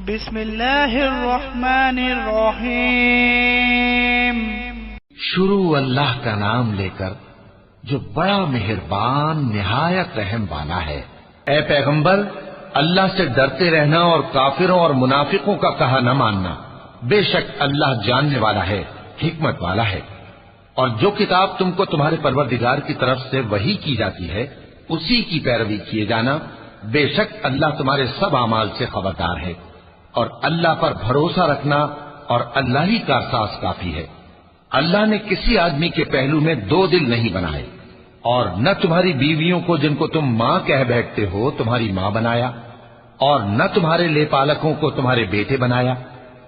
بسم اللہ الرحمن الرحیم۔ شروع اللہ کا نام لے کر جو بڑا مہربان نہایت رحم والا ہے۔ اے پیغمبر، اللہ سے ڈرتے رہنا اور کافروں اور منافقوں کا کہا نہ ماننا۔ بے شک اللہ جاننے والا ہے، حکمت والا ہے۔ اور جو کتاب تم کو تمہارے پروردگار کی طرف سے وحی کی جاتی ہے اسی کی پیروی کیے جانا۔ بے شک اللہ تمہارے سب اعمال سے خبردار ہے۔ اور اللہ پر بھروسہ رکھنا اور اللہ ہی کا احساس کافی ہے۔ اللہ نے کسی آدمی کے پہلو میں دو دل نہیں بنائے، اور نہ تمہاری بیویوں کو جن کو تم ماں کہہ بیٹھتے ہو تمہاری ماں بنایا، اور نہ تمہارے لے پالکوں کو تمہارے بیٹے بنایا۔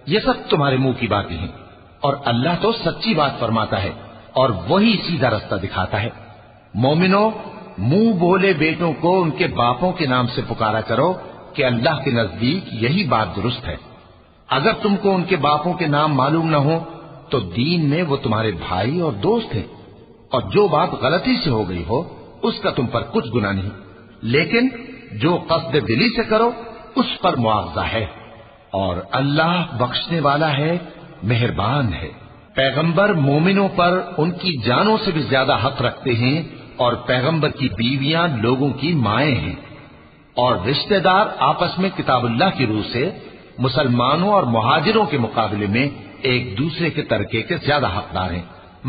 یہ سب تمہارے منہ کی باتیں ہیں، اور اللہ تو سچی بات فرماتا ہے اور وہی سیدھا رستہ دکھاتا ہے۔ مومنو، منہ بولے بیٹوں کو ان کے باپوں کے نام سے پکارا کرو کہ اللہ کے نزدیک یہی بات درست ہے۔ اگر تم کو ان کے باپوں کے نام معلوم نہ ہو تو دین میں وہ تمہارے بھائی اور دوست ہیں، اور جو بات غلطی سے ہو گئی ہو اس کا تم پر کچھ گناہ نہیں، لیکن جو قصد دلی سے کرو اس پر مواخذہ ہے، اور اللہ بخشنے والا ہے، مہربان ہے۔ پیغمبر مومنوں پر ان کی جانوں سے بھی زیادہ حق رکھتے ہیں، اور پیغمبر کی بیویاں لوگوں کی مائیں ہیں، اور رشتہ دار آپس میں کتاب اللہ کی روح سے مسلمانوں اور مہاجروں کے مقابلے میں ایک دوسرے کے ترکے کے زیادہ حقدار ہیں،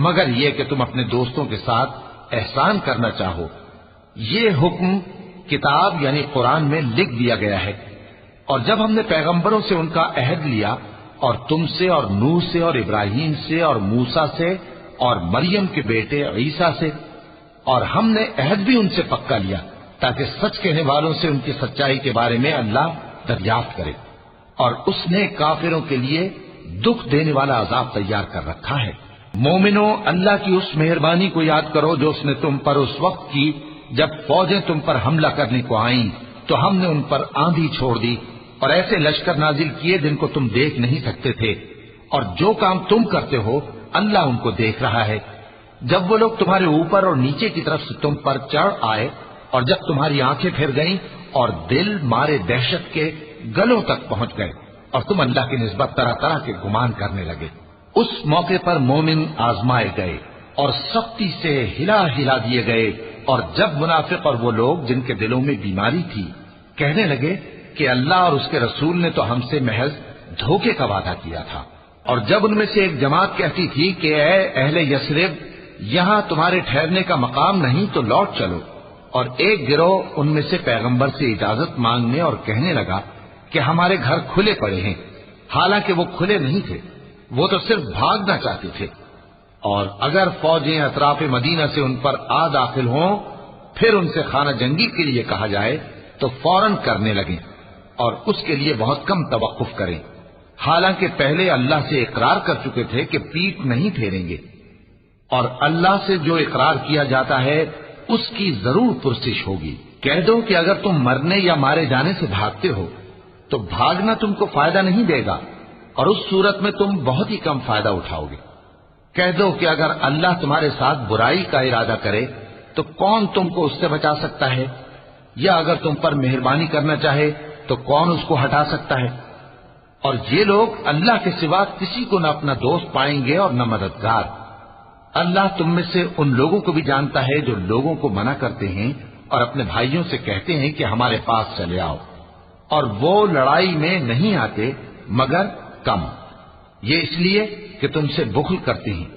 مگر یہ کہ تم اپنے دوستوں کے ساتھ احسان کرنا چاہو۔ یہ حکم کتاب یعنی قرآن میں لکھ دیا گیا ہے۔ اور جب ہم نے پیغمبروں سے ان کا عہد لیا، اور تم سے اور نوح سے اور ابراہیم سے اور موسیٰ سے اور مریم کے بیٹے عیسیٰ سے، اور ہم نے عہد بھی ان سے پکا لیا تاکہ سچ کہنے والوں سے ان کی سچائی کے بارے میں اللہ دریافت کرے، اور اس نے کافروں کے لیے دکھ دینے والا عذاب تیار کر رکھا ہے۔ مومنو، اللہ کی اس مہربانی کو یاد کرو جو اس نے تم پر اس وقت کی جب فوجیں تم پر حملہ کرنے کو آئیں تو ہم نے ان پر آندھی چھوڑ دی اور ایسے لشکر نازل کیے جن کو تم دیکھ نہیں سکتے تھے، اور جو کام تم کرتے ہو اللہ ان کو دیکھ رہا ہے۔ جب وہ لوگ تمہارے اوپر اور نیچے کی طرف سے تم پر چڑھ آئے، اور جب تمہاری آنکھیں پھر گئیں اور دل مارے دہشت کے گلوں تک پہنچ گئے، اور تم اللہ کی نسبت طرح طرح کے گمان کرنے لگے، اس موقع پر مومن آزمائے گئے اور سختی سے ہلا ہلا دیے گئے۔ اور جب منافق اور وہ لوگ جن کے دلوں میں بیماری تھی کہنے لگے کہ اللہ اور اس کے رسول نے تو ہم سے محض دھوکے کا وعدہ کیا تھا، اور جب ان میں سے ایک جماعت کہتی تھی کہ اے اہل یثرب، یہاں تمہارے ٹھہرنے کا مقام نہیں تو لوٹ چلو، اور ایک گروہ ان میں سے پیغمبر سے اجازت مانگنے اور کہنے لگا کہ ہمارے گھر کھلے پڑے ہیں، حالانکہ وہ کھلے نہیں تھے، وہ تو صرف بھاگنا چاہتے تھے۔ اور اگر فوجیں اطراف مدینہ سے ان پر آ داخل ہوں پھر ان سے خانہ جنگی کے لیے کہا جائے تو فوراً کرنے لگیں، اور اس کے لیے بہت کم توقف کریں، حالانکہ پہلے اللہ سے اقرار کر چکے تھے کہ پیٹھ نہیں پھیریں گے، اور اللہ سے جو اقرار کیا جاتا ہے اس کی ضرور پرسش ہوگی۔ کہہ دو کہ اگر تم مرنے یا مارے جانے سے بھاگتے ہو تو بھاگنا تم کو فائدہ نہیں دے گا، اور اس صورت میں تم بہت ہی کم فائدہ اٹھاؤ گے۔ کہہ دو کہ اگر اللہ تمہارے ساتھ برائی کا ارادہ کرے تو کون تم کو اس سے بچا سکتا ہے، یا اگر تم پر مہربانی کرنا چاہے تو کون اس کو ہٹا سکتا ہے۔ اور یہ لوگ اللہ کے سوا کسی کو نہ اپنا دوست پائیں گے اور نہ مددگار۔ اللہ تم میں سے ان لوگوں کو بھی جانتا ہے جو لوگوں کو منع کرتے ہیں اور اپنے بھائیوں سے کہتے ہیں کہ ہمارے پاس چلے آؤ، اور وہ لڑائی میں نہیں آتے مگر کم، یہ اس لیے کہ تم سے بخل کرتے ہیں۔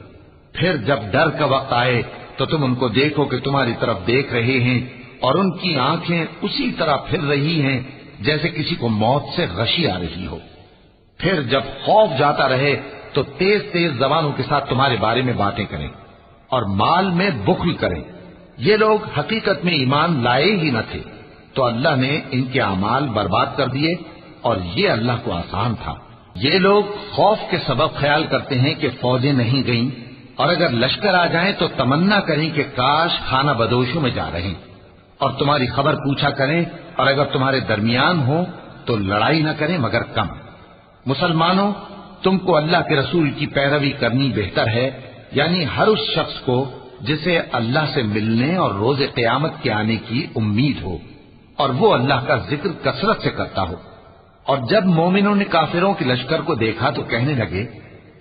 پھر جب ڈر کا وقت آئے تو تم ان کو دیکھو کہ تمہاری طرف دیکھ رہے ہیں، اور ان کی آنکھیں اسی طرح پھر رہی ہیں جیسے کسی کو موت سے غشی آ رہی ہو۔ پھر جب خوف جاتا رہے تو تیز تیز زبانوں کے ساتھ تمہارے بارے میں باتیں کریں اور مال میں بخل کریں۔ یہ لوگ حقیقت میں ایمان لائے ہی نہ تھے، تو اللہ نے ان کے اعمال برباد کر دیے، اور یہ اللہ کو آسان تھا۔ یہ لوگ خوف کے سبب خیال کرتے ہیں کہ فوجیں نہیں گئیں، اور اگر لشکر آ جائیں تو تمنا کریں کہ کاش خانہ بدوشوں میں جا رہے، اور تمہاری خبر پوچھا کریں، اور اگر تمہارے درمیان ہو تو لڑائی نہ کریں مگر کم۔ مسلمانوں، تم کو اللہ کے رسول کی پیروی کرنی بہتر ہے، یعنی ہر اس شخص کو جسے اللہ سے ملنے اور روز قیامت کے آنے کی امید ہو، اور وہ اللہ کا ذکر کثرت سے کرتا ہو، اور جب مومنوں نے کافروں کے لشکر کو دیکھا تو کہنے لگے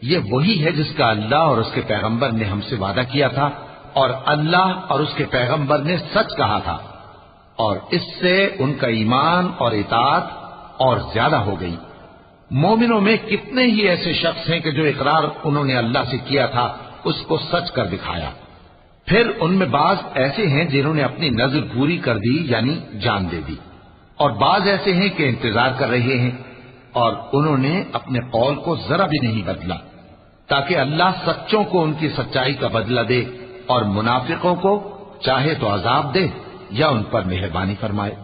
یہ وہی ہے جس کا اللہ اور اس کے پیغمبر نے ہم سے وعدہ کیا تھا، اور اللہ اور اس کے پیغمبر نے سچ کہا تھا، اور اس سے ان کا ایمان اور اطاعت اور زیادہ ہو گئی۔ مومنوں میں کتنے ہی ایسے شخص ہیں کہ جو اقرار انہوں نے اللہ سے کیا تھا اس کو سچ کر دکھایا۔ پھر ان میں بعض ایسے ہیں جنہوں نے اپنی نظر پوری کر دی یعنی جان دے دی، اور بعض ایسے ہیں کہ انتظار کر رہے ہیں، اور انہوں نے اپنے قول کو ذرا بھی نہیں بدلا، تاکہ اللہ سچوں کو ان کی سچائی کا بدلہ دے اور منافقوں کو چاہے تو عذاب دے یا ان پر مہربانی فرمائے۔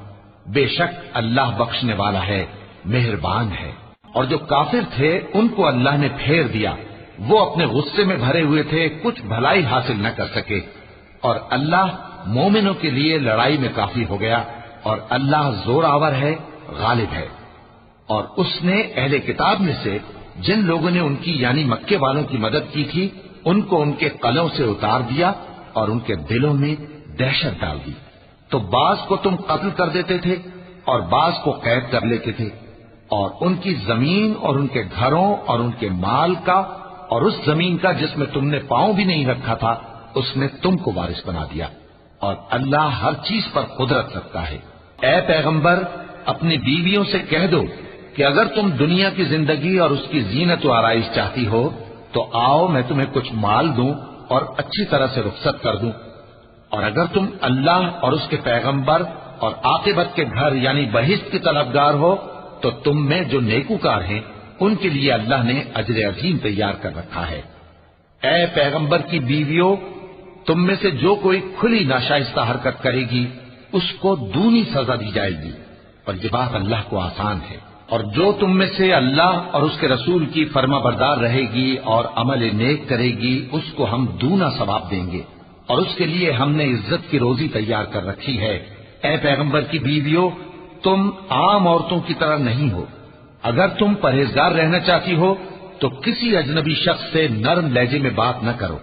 بے شک اللہ بخشنے والا ہے، مہربان ہے۔ اور جو کافر تھے ان کو اللہ نے پھیر دیا، وہ اپنے غصے میں بھرے ہوئے تھے، کچھ بھلائی حاصل نہ کر سکے، اور اللہ مومنوں کے لیے لڑائی میں کافی ہو گیا، اور اللہ زور آور ہے، غالب ہے۔ اور اس نے اہل کتاب میں سے جن لوگوں نے ان کی یعنی مکے والوں کی مدد کی تھی ان کو ان کے قلعوں سے اتار دیا اور ان کے دلوں میں دہشت ڈال دی، تو بعض کو تم قتل کر دیتے تھے اور بعض کو قید کر لیتے تھے، اور ان کی زمین اور ان کے گھروں اور ان کے مال کا اور اس زمین کا جس میں تم نے پاؤں بھی نہیں رکھا تھا اس نے تم کو وارث بنا دیا، اور اللہ ہر چیز پر قدرت رکھتا ہے۔ اے پیغمبر اپنی بیویوں سے کہہ دو کہ اگر تم دنیا کی زندگی اور اس کی زینت و آرائش چاہتی ہو تو آؤ میں تمہیں کچھ مال دوں اور اچھی طرح سے رخصت کر دوں، اور اگر تم اللہ اور اس کے پیغمبر اور عاقبت کے گھر یعنی بہشت کی طلبگار ہو تو تم میں جو نیکوکار ہیں ان کے لیے اللہ نے اجر عظیم تیار کر رکھا ہے۔ اے پیغمبر کی بیویوں، تم میں سے جو کوئی کھلی ناشائستہ حرکت کرے گی اس کو دونی سزا دی جائے گی، اور یہ بات اللہ کو آسان ہے۔ اور جو تم میں سے اللہ اور اس کے رسول کی فرما بردار رہے گی اور عمل نیک کرے گی اس کو ہم دونا ثواب دیں گے، اور اس کے لیے ہم نے عزت کی روزی تیار کر رکھی ہے۔ اے پیغمبر کی بیویوں، تم عام عورتوں کی طرح نہیں ہو، اگر تم پرہیزگار رہنا چاہتی ہو تو کسی اجنبی شخص سے نرم لہجے میں بات نہ کرو،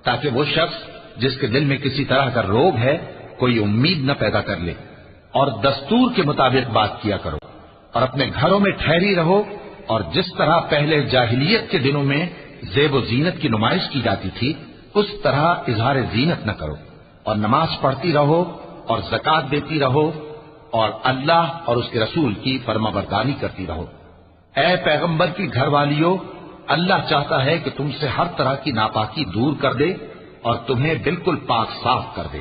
تاکہ وہ شخص جس کے دل میں کسی طرح کا روگ ہے کوئی امید نہ پیدا کر لے، اور دستور کے مطابق بات کیا کرو، اور اپنے گھروں میں ٹھہری رہو، اور جس طرح پہلے جاہلیت کے دنوں میں زیب و زینت کی نمائش کی جاتی تھی اس طرح اظہار زینت نہ کرو، اور نماز پڑھتی رہو اور زکوٰۃ دیتی رہو، اور اللہ اور اس کے رسول کی فرما برداری کرتی رہو۔ اے پیغمبر کی گھر والیوں، اللہ چاہتا ہے کہ تم سے ہر طرح کی ناپاکی دور کر دے اور تمہیں بالکل پاک صاف کر دے،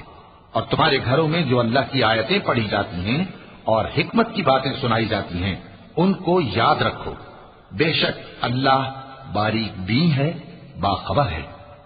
اور تمہارے گھروں میں جو اللہ کی آیتیں پڑھی جاتی ہیں اور حکمت کی باتیں سنائی جاتی ہیں ان کو یاد رکھو، بے شک اللہ باریک بین ہے، باخبر ہے۔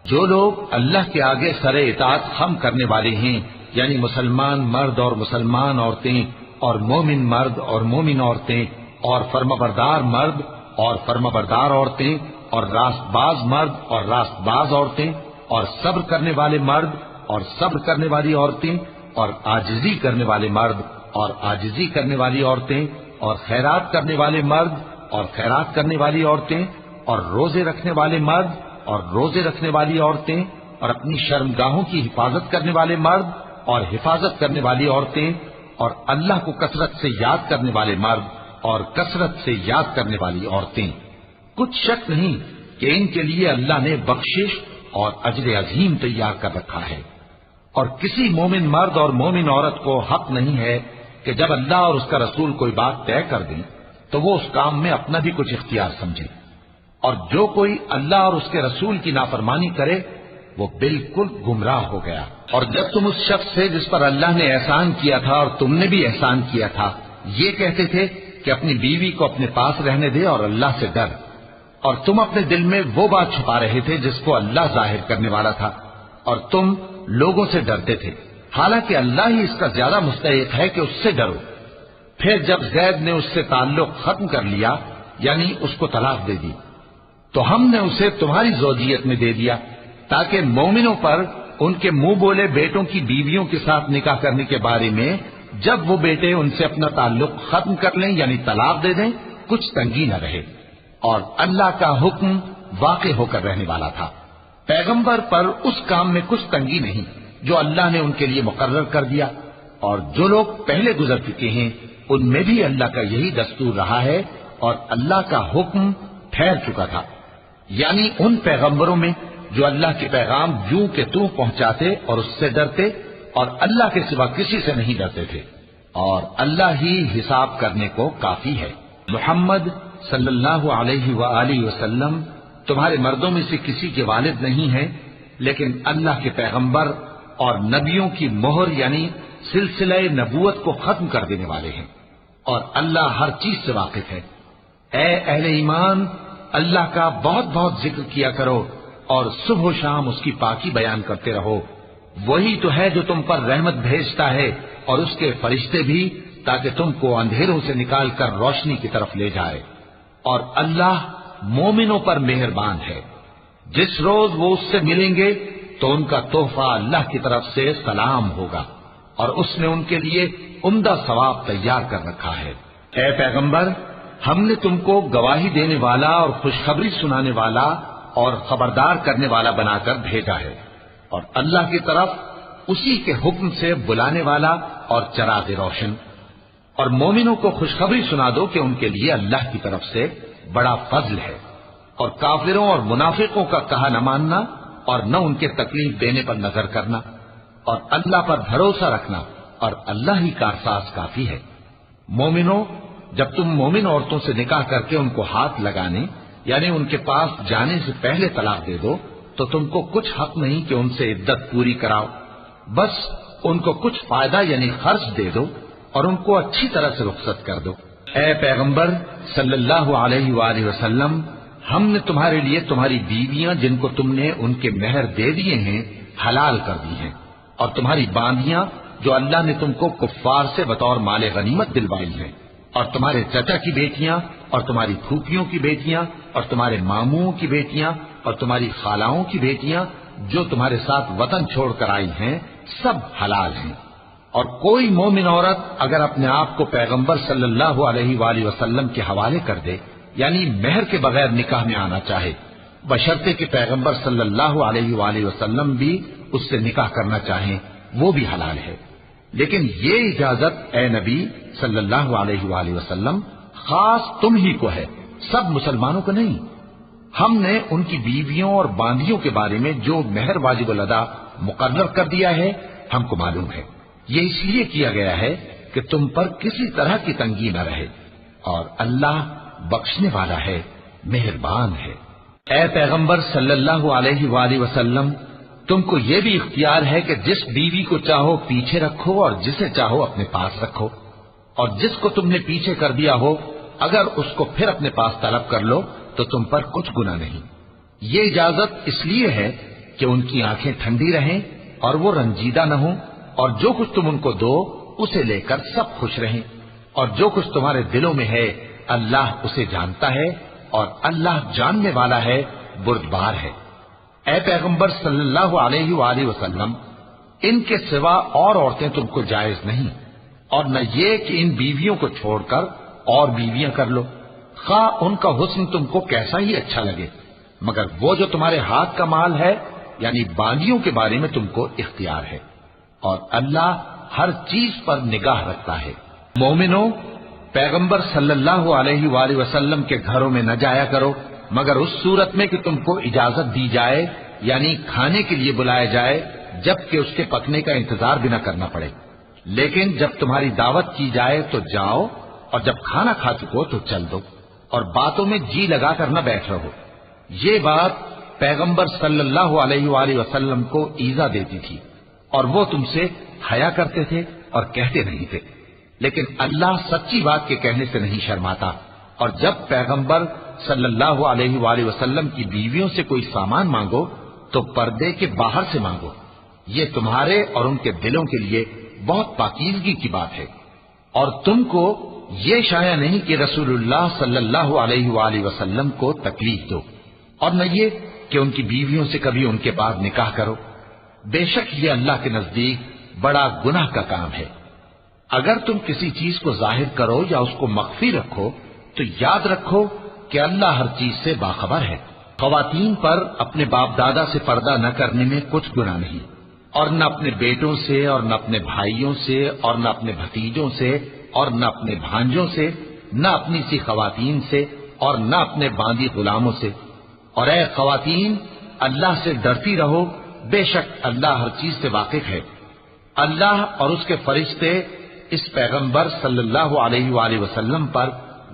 جو لوگ اللہ کے آگے سر اطاعت خم کرنے والے ہیں یعنی مسلمان مرد اور مسلمان عورتیں اور مومن مرد اور مومن عورتیں اور فرمانبردار مرد اور فرمانبردار عورتیں اور راست باز مرد اور راست باز عورتیں اور صبر کرنے والے مرد اور صبر کرنے والی عورتیں اور عاجزی کرنے والے مرد اور عاجزی کرنے والی عورتیں اور خیرات کرنے والے مرد اور خیرات کرنے والی عورتیں اور روزے رکھنے والے مرد اور روزے رکھنے والی عورتیں اور اپنی شرمگاہوں کی حفاظت کرنے والے مرد اور حفاظت کرنے والی عورتیں اور اللہ کو کثرت سے یاد کرنے والے مرد اور کثرت سے یاد کرنے والی عورتیں۔ کچھ شک نہیں کہ ان کے لیے اللہ نے بخشش اور اجر عظیم تیار کر رکھا ہے، اور کسی مومن مرد اور مومن عورت کو حق نہیں ہے کہ جب اللہ اور اس کا رسول کوئی بات طے کر دیں تو وہ اس کام میں اپنا بھی کچھ اختیار سمجھے، اور جو کوئی اللہ اور اس کے رسول کی نافرمانی کرے وہ بالکل گمراہ ہو گیا۔ اور جب تم اس شخص سے جس پر اللہ نے احسان کیا تھا اور تم نے بھی احسان کیا تھا یہ کہتے تھے کہ اپنی بیوی کو اپنے پاس رہنے دے اور اللہ سے ڈر، اور تم اپنے دل میں وہ بات چھپا رہے تھے جس کو اللہ ظاہر کرنے والا تھا، اور تم لوگوں سے ڈرتے تھے، حالانکہ اللہ ہی اس کا زیادہ مستحق ہے کہ اس سے ڈرو۔ پھر جب زید نے اس سے تعلق ختم کر لیا یعنی اس کو طلاق دے دی تو ہم نے اسے تمہاری زوجیت میں دے دیا تاکہ مومنوں پر ان کے منہ بولے بیٹوں کی بیویوں کے ساتھ نکاح کرنے کے بارے میں جب وہ بیٹے ان سے اپنا تعلق ختم کر لیں یعنی طلاق دے دیں کچھ تنگی نہ رہے، اور اللہ کا حکم واقع ہو کر رہنے والا تھا۔ پیغمبر پر اس کام میں کچھ تنگی نہیں جو اللہ نے ان کے لیے مقرر کر دیا، اور جو لوگ پہلے گزر چکے ہیں ان میں بھی اللہ کا یہی دستور رہا ہے اور اللہ کا حکم ٹھہر چکا تھا، یعنی ان پیغمبروں میں جو اللہ کے پیغام یوں کہ توں پہنچاتے اور اس سے ڈرتے اور اللہ کے سوا کسی سے نہیں ڈرتے تھے، اور اللہ ہی حساب کرنے کو کافی ہے۔ محمد صلی اللہ علیہ وآلہ وسلم تمہارے مردوں میں سے کسی کے والد نہیں ہیں، لیکن اللہ کے پیغمبر اور نبیوں کی مہر یعنی سلسلہ نبوت کو ختم کر دینے والے ہیں، اور اللہ ہر چیز سے واقف ہے۔ اے اہل ایمان، اللہ کا بہت بہت ذکر کیا کرو اور صبح و شام اس کی پاکی بیان کرتے رہو، وہی تو ہے جو تم پر رحمت بھیجتا ہے اور اس کے فرشتے بھی، تاکہ تم کو اندھیروں سے نکال کر روشنی کی طرف لے جائے، اور اللہ مومنوں پر مہربان ہے۔ جس روز وہ اس سے ملیں گے تو ان کا تحفہ اللہ کی طرف سے سلام ہوگا، اور اس نے ان کے لیے عمدہ ثواب تیار کر رکھا ہے۔ اے پیغمبر، ہم نے تم کو گواہی دینے والا اور خوشخبری سنانے والا اور خبردار کرنے والا بنا کر بھیجا ہے، اور اللہ کی طرف اسی کے حکم سے بلانے والا اور چراغ روشن۔ اور مومنوں کو خوشخبری سنا دو کہ ان کے لیے اللہ کی طرف سے بڑا فضل ہے، اور کافروں اور منافقوں کا کہا نہ ماننا اور نہ ان کے تکلیف دینے پر نظر کرنا، اور اللہ پر بھروسہ رکھنا، اور اللہ ہی کارساز کافی ہے۔ مومنوں، جب تم مومن عورتوں سے نکاح کر کے ان کو ہاتھ لگانے یعنی ان کے پاس جانے سے پہلے طلاق دے دو تو تم کو کچھ حق نہیں کہ ان سے عدت پوری کراؤ، بس ان کو کچھ فائدہ یعنی خرچ دے دو اور ان کو اچھی طرح سے رخصت کر دو۔ اے پیغمبر صلی اللہ علیہ وآلہ وسلم، ہم نے تمہارے لیے تمہاری بیویاں جن کو تم نے ان کے مہر دے دیے ہیں حلال کر دی ہیں، اور تمہاری باندیاں جو اللہ نے تم کو کفار سے بطور مال غنیمت دلوائی ہیں، اور تمہارے چچا کی بیٹیاں اور تمہاری پھوپھیوں کی بیٹیاں اور تمہارے ماموں کی بیٹیاں اور تمہاری خالاؤں کی بیٹیاں جو تمہارے ساتھ وطن چھوڑ کر آئی ہیں، سب حلال ہیں۔ اور کوئی مومن عورت اگر اپنے آپ کو پیغمبر صلی اللہ علیہ وآلہ وسلم کے حوالے کر دے یعنی مہر کے بغیر نکاح میں آنا چاہے، بشرطے کہ پیغمبر صلی اللہ علیہ وآلہ وسلم بھی اس سے نکاح کرنا چاہیں، وہ بھی حلال ہے۔ لیکن یہ اجازت اے نبی صلی اللہ علیہ وآلہ وسلم خاص تم ہی کو ہے، سب مسلمانوں کو نہیں۔ ہم نے ان کی بیویوں اور باندیوں کے بارے میں جو مہر واجب الادا مقرر کر دیا ہے ہم کو معلوم ہے، یہ اس لیے کیا گیا ہے کہ تم پر کسی طرح کی تنگی نہ رہے، اور اللہ بخشنے والا ہے، مہربان ہے۔ اے پیغمبر صلی اللہ علیہ وآلہ وسلم، تم کو یہ بھی اختیار ہے کہ جس بیوی کو چاہو پیچھے رکھو اور جسے چاہو اپنے پاس رکھو، اور جس کو تم نے پیچھے کر دیا ہو اگر اس کو پھر اپنے پاس طلب کر لو تو تم پر کچھ گناہ نہیں۔ یہ اجازت اس لیے ہے کہ ان کی آنکھیں ٹھنڈی رہیں اور وہ رنجیدہ نہ ہوں، اور جو کچھ تم ان کو دو اسے لے کر سب خوش رہیں، اور جو کچھ تمہارے دلوں میں ہے اللہ اسے جانتا ہے، اور اللہ جاننے والا ہے، بردبار ہے۔ اے پیغمبر صلی اللہ علیہ وآلہ وسلم، ان کے سوا اور عورتیں تم کو جائز نہیں، اور نہ یہ کہ ان بیویوں کو چھوڑ کر اور بیویاں کر لو، خواہ ان کا حسن تم کو کیسا ہی اچھا لگے، مگر وہ جو تمہارے ہاتھ کا مال ہے یعنی باندیوں کے بارے میں تم کو اختیار ہے، اور اللہ ہر چیز پر نگاہ رکھتا ہے۔ مومنوں، پیغمبر صلی اللہ علیہ وآلہ وسلم کے گھروں میں نہ جایا کرو مگر اس صورت میں کہ تم کو اجازت دی جائے یعنی کھانے کے لیے بلایا جائے، جبکہ اس کے پکنے کا انتظار بھی نہ کرنا پڑے، لیکن جب تمہاری دعوت کی جائے تو جاؤ، اور جب کھانا کھا چکو تو چل دو، اور باتوں میں جی لگا کر نہ بیٹھ رہو۔ یہ بات پیغمبر صلی اللہ علیہ وآلہ وسلم کو ایذا دیتی تھی، اور وہ تم سے حیا کرتے تھے اور کہتے نہیں تھے، لیکن اللہ سچی بات کے کہنے سے نہیں شرماتا، اور جب پیغمبر صلی اللہ علیہ وآلہ وسلم کی بیویوں سے کوئی سامان مانگو تو پردے کے باہر سے مانگو، یہ تمہارے اور ان کے دلوں کے لیے بہت پاکیزگی کی بات ہے۔ اور تم کو یہ شایع نہیں کہ رسول اللہ صلی اللہ علیہ وآلہ وسلم کو تکلیف دو، اور نہ یہ کہ ان کی بیویوں سے کبھی ان کے بعد نکاح کرو، بے شک یہ اللہ کے نزدیک بڑا گناہ کا کام ہے۔ اگر تم کسی چیز کو ظاہر کرو یا اس کو مخفی رکھو تو یاد رکھو کہ اللہ ہر چیز سے باخبر ہے۔ خواتین پر اپنے باپ دادا سے پردہ نہ کرنے میں کچھ گناہ نہیں، اور نہ اپنے بیٹوں سے اور نہ اپنے بھائیوں سے اور نہ اپنے بھتیجوں سے اور نہ اپنے بھانجوں سے نہ اپنی سی خواتین سے اور نہ اپنے باندی غلاموں سے، اور اے خواتین اللہ سے ڈرتی رہو، بے شک اللہ ہر چیز سے واقف ہے۔ اللہ اور اس کے فرشتے اس پیغمبر صلی اللہ علیہ وآلہ وسلم پر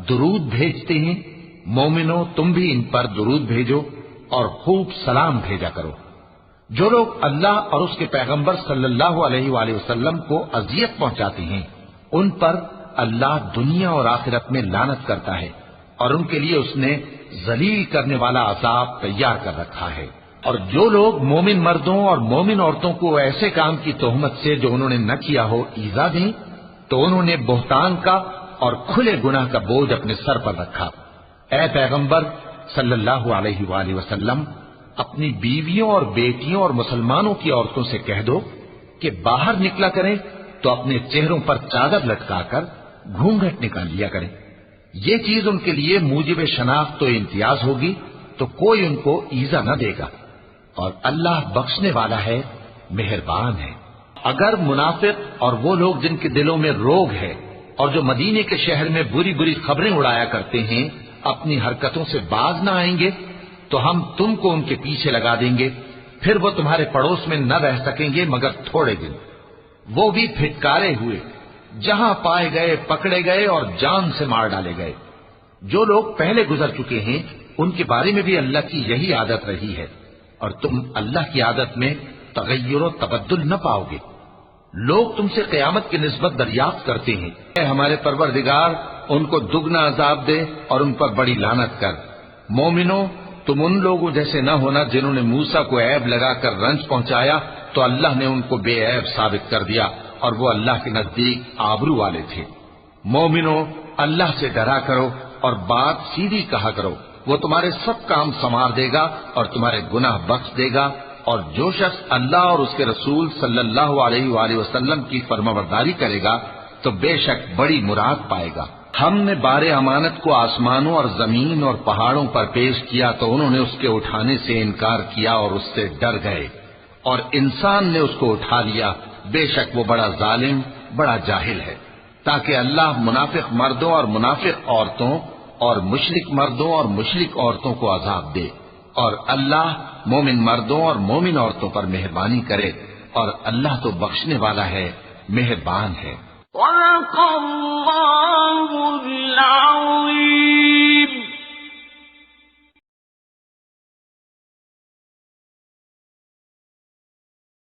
درود بھیجتے ہیں، مومنو تم بھی ان پر درود بھیجو اور خوب سلام بھیجا کرو۔ جو لوگ اللہ اور اس کے پیغمبر صلی اللہ علیہ وآلہ وسلم کو اذیت پہنچاتے ہیں ان پر اللہ دنیا اور آخرت میں لعنت کرتا ہے، اور ان کے لیے اس نے ذلیل کرنے والا عذاب تیار کر رکھا ہے۔ اور جو لوگ مومن مردوں اور مومن عورتوں کو ایسے کام کی تہمت سے جو انہوں نے نہ کیا ہو ایذا دیں تو انہوں نے بہتان کا اور کھلے گناہ کا بوجھ اپنے سر پر رکھا۔ اے پیغمبر صلی اللہ علیہ وآلہ وسلم اپنی بیویوں اور بیٹیوں اور مسلمانوں کی عورتوں سے کہہ دو کہ باہر نکلا کریں تو اپنے چہروں پر چادر لٹکا کر گھونگھٹ نکال لیا کریں، یہ چیز ان کے لیے موجب شناخت و امتیاز ہوگی تو کوئی ان کو ایذا نہ دے گا، اور اللہ بخشنے والا ہے، مہربان ہے۔ اگر منافق اور وہ لوگ جن کے دلوں میں روگ ہے اور جو مدینے کے شہر میں بری بری خبریں اڑایا کرتے ہیں اپنی حرکتوں سے باز نہ آئیں گے تو ہم تم کو ان کے پیچھے لگا دیں گے، پھر وہ تمہارے پڑوس میں نہ رہ سکیں گے مگر تھوڑے دن، وہ بھی پھٹکارے ہوئے، جہاں پائے گئے پکڑے گئے اور جان سے مار ڈالے گئے۔ جو لوگ پہلے گزر چکے ہیں ان کے بارے میں بھی اللہ کی یہی عادت رہی ہے، اور تم اللہ کی عادت میں تغیر و تبدل نہ پاؤ گے۔ لوگ تم سے قیامت کی نسبت دریافت کرتے ہیں، اے ہمارے پروردگار ان کو دگنا عذاب دے اور ان پر بڑی لعنت کر۔ مومنو تم ان لوگوں جیسے نہ ہونا جنہوں نے موسیٰ کو عیب لگا کر رنج پہنچایا تو اللہ نے ان کو بے عیب ثابت کر دیا اور وہ اللہ کے نزدیک آبرو والے تھے۔ مومنو اللہ سے ڈرا کرو اور بات سیدھی کہا کرو، وہ تمہارے سب کام سنوار دے گا اور تمہارے گناہ بخش دے گا، اور جو شخص اللہ اور اس کے رسول صلی اللہ علیہ وآلہ وسلم کی فرمانبرداری کرے گا تو بے شک بڑی مراد پائے گا۔ ہم نے بار امانت کو آسمانوں اور زمین اور پہاڑوں پر پیش کیا تو انہوں نے اس کے اٹھانے سے انکار کیا اور اس سے ڈر گئے، اور انسان نے اس کو اٹھا لیا، بے شک وہ بڑا ظالم بڑا جاہل ہے۔ تاکہ اللہ منافق مردوں اور منافق عورتوں اور مشرک مردوں اور مشرک عورتوں کو عذاب دے، اور اللہ مومن مردوں اور مومن عورتوں پر مہربانی کرے، اور اللہ تو بخشنے والا ہے، مہربان ہے۔ صدق اللہ العظیم۔